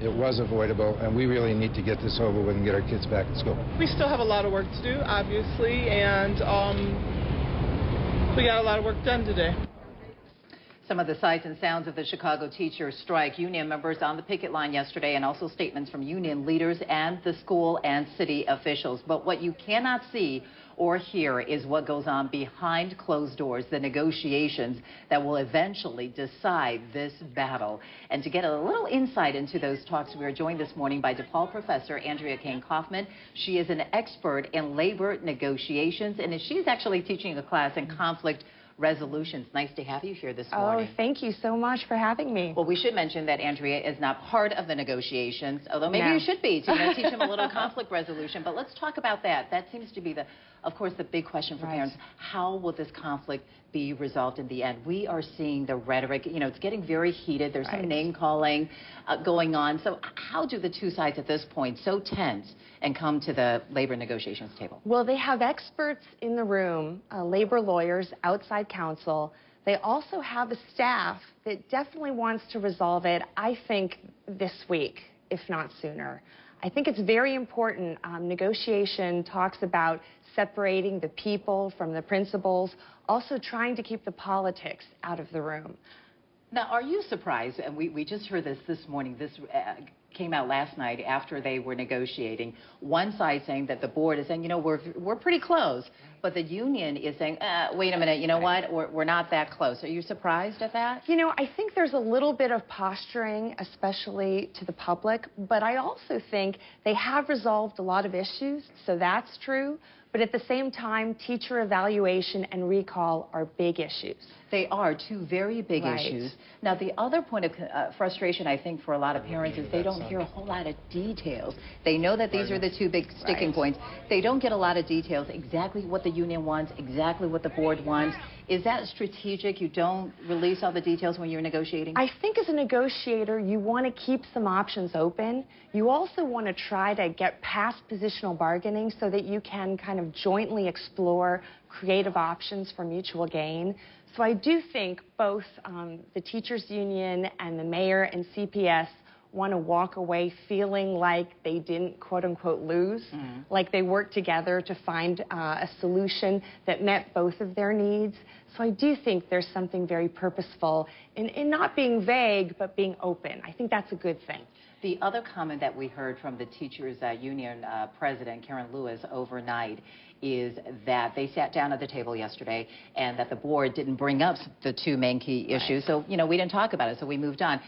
It was avoidable, and we really need to get this over with and get our kids back in school. We still have a lot of work to do, obviously, and we got a lot of work done today. Some of the sights and sounds of the Chicago teacher strike. Union members on the picket line yesterday, and also statements from union leaders and the school and city officials. But what you cannot see or hear is what goes on behind closed doors, the negotiations that will eventually decide this battle. And to get a little insight into those talks, we are joined this morning by DePaul professor Andrea Kayne. She is an expert in labor negotiations, and she's actually teaching a class in conflict resolutions. Nice to have you here this morning. Oh, thank you so much for having me. Well, we should mention that Andrea is not part of the negotiations, although maybe you should be to teach them a little conflict resolution. But let's talk about that. That seems to be, of course, the big question for parents. How will this conflict be resolved in the end? We are seeing the rhetoric, it's getting very heated. There's some name calling going on. So how do the two sides at this point, so tense, and come to the labor negotiations table? Well, they have experts in the room, labor lawyers, outside counsel. They also have a staff that definitely wants to resolve it, I think, this week, if not sooner. I think it's very important. Negotiation talks about separating the people from the principals, also trying to keep the politics out of the room. Now, are you surprised, and we just heard this morning, this came out last night after they were negotiating, one side saying that the board is saying, we're pretty close, but the union is saying, wait a minute, what, we're not that close. Are you surprised at that? I think there's a little bit of posturing, especially to the public, but I also think they have resolved a lot of issues, so that's true. But at the same time, teacher evaluation and recall are big issues. They are two very big issues. Now, the other point of frustration, I think, for a lot of parents is they don't hear a whole lot of details. They know that these are the two big sticking points. They don't get a lot of details, exactly what the union wants, exactly what the board wants. Is that strategic? You don't release all the details when you're negotiating? I think as a negotiator, you want to keep some options open. You also want to try to get past positional bargaining so that you can kind of jointly explore creative options for mutual gain. So I do think both the teachers union and the mayor and CPS want to walk away feeling like they didn't, quote unquote, lose, like they worked together to find a solution that met both of their needs. So I do think there's something very purposeful in not being vague, but being open. I think that's a good thing. The other comment that we heard from the teachers union president, Karen Lewis, overnight is that they sat down at the table yesterday and that the board didn't bring up the two main key issues. So, we didn't talk about it, so we moved on.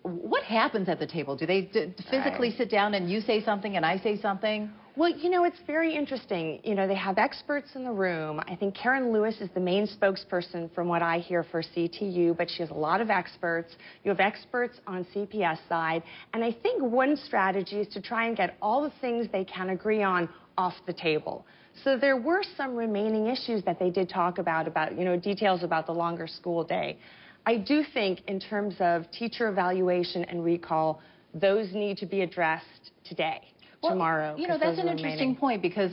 What happens at the table? Do they physically sit down and you say something and I say something? Well, it's very interesting. They have experts in the room. I think Karen Lewis is the main spokesperson from what I hear for CTU, but she has a lot of experts. You have experts on CPS side. And I think one strategy is to try and get all the things they can agree on off the table. So there were some remaining issues that they did talk about details about the longer school day. I do think in terms of teacher evaluation and recall, those need to be addressed today. Tomorrow. That's an interesting point because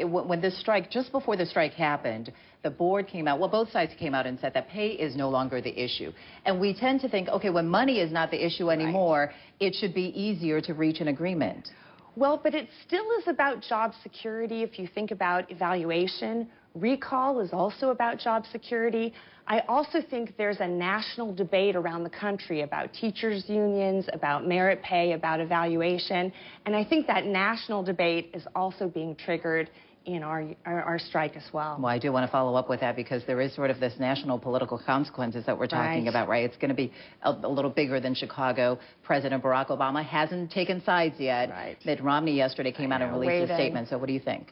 when this strike, just before the strike happened, the board came out, both sides came out and said that pay is no longer the issue. And we tend to think, okay, when money is not the issue anymore, it should be easier to reach an agreement. Well, but it still is about job security if you think about evaluation. Recall is also about job security. I also think there's a national debate around the country about teachers' unions, about merit pay, about evaluation. And I think that national debate is also being triggered in our strike as well. Well, I do want to follow up with that because there is sort of this national political consequences that we're talking about, right? It's going to be a little bigger than Chicago. President Barack Obama hasn't taken sides yet. Mitt Romney yesterday came out and released a statement. So what do you think?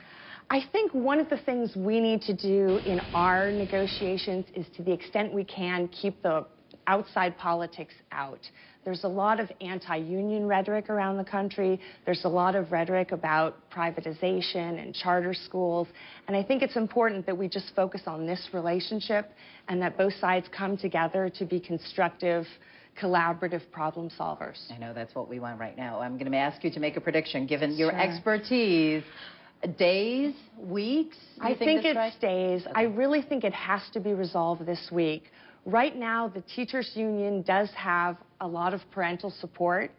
I think one of the things we need to do in our negotiations is, to the extent we can, keep the outside politics out. There's a lot of anti-union rhetoric around the country. There's a lot of rhetoric about privatization and charter schools. And I think it's important that we just focus on this relationship and that both sides come together to be constructive, collaborative problem solvers. I know that's what we want right now. I'm going to ask you to make a prediction, given your expertise. Days, weeks? I think it's days. I really think it has to be resolved this week. Right now, the teachers union does have a lot of parental support.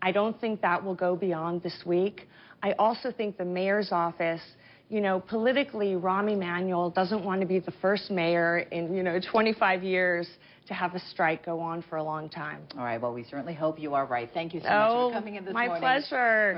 I don't think that will go beyond this week. I also think the mayor's office, you know, politically, Rahm Emanuel doesn't want to be the first mayor in, 25 years to have a strike go on for a long time. All right, well, we certainly hope you are right. Thank you so much for coming in this morning. My pleasure.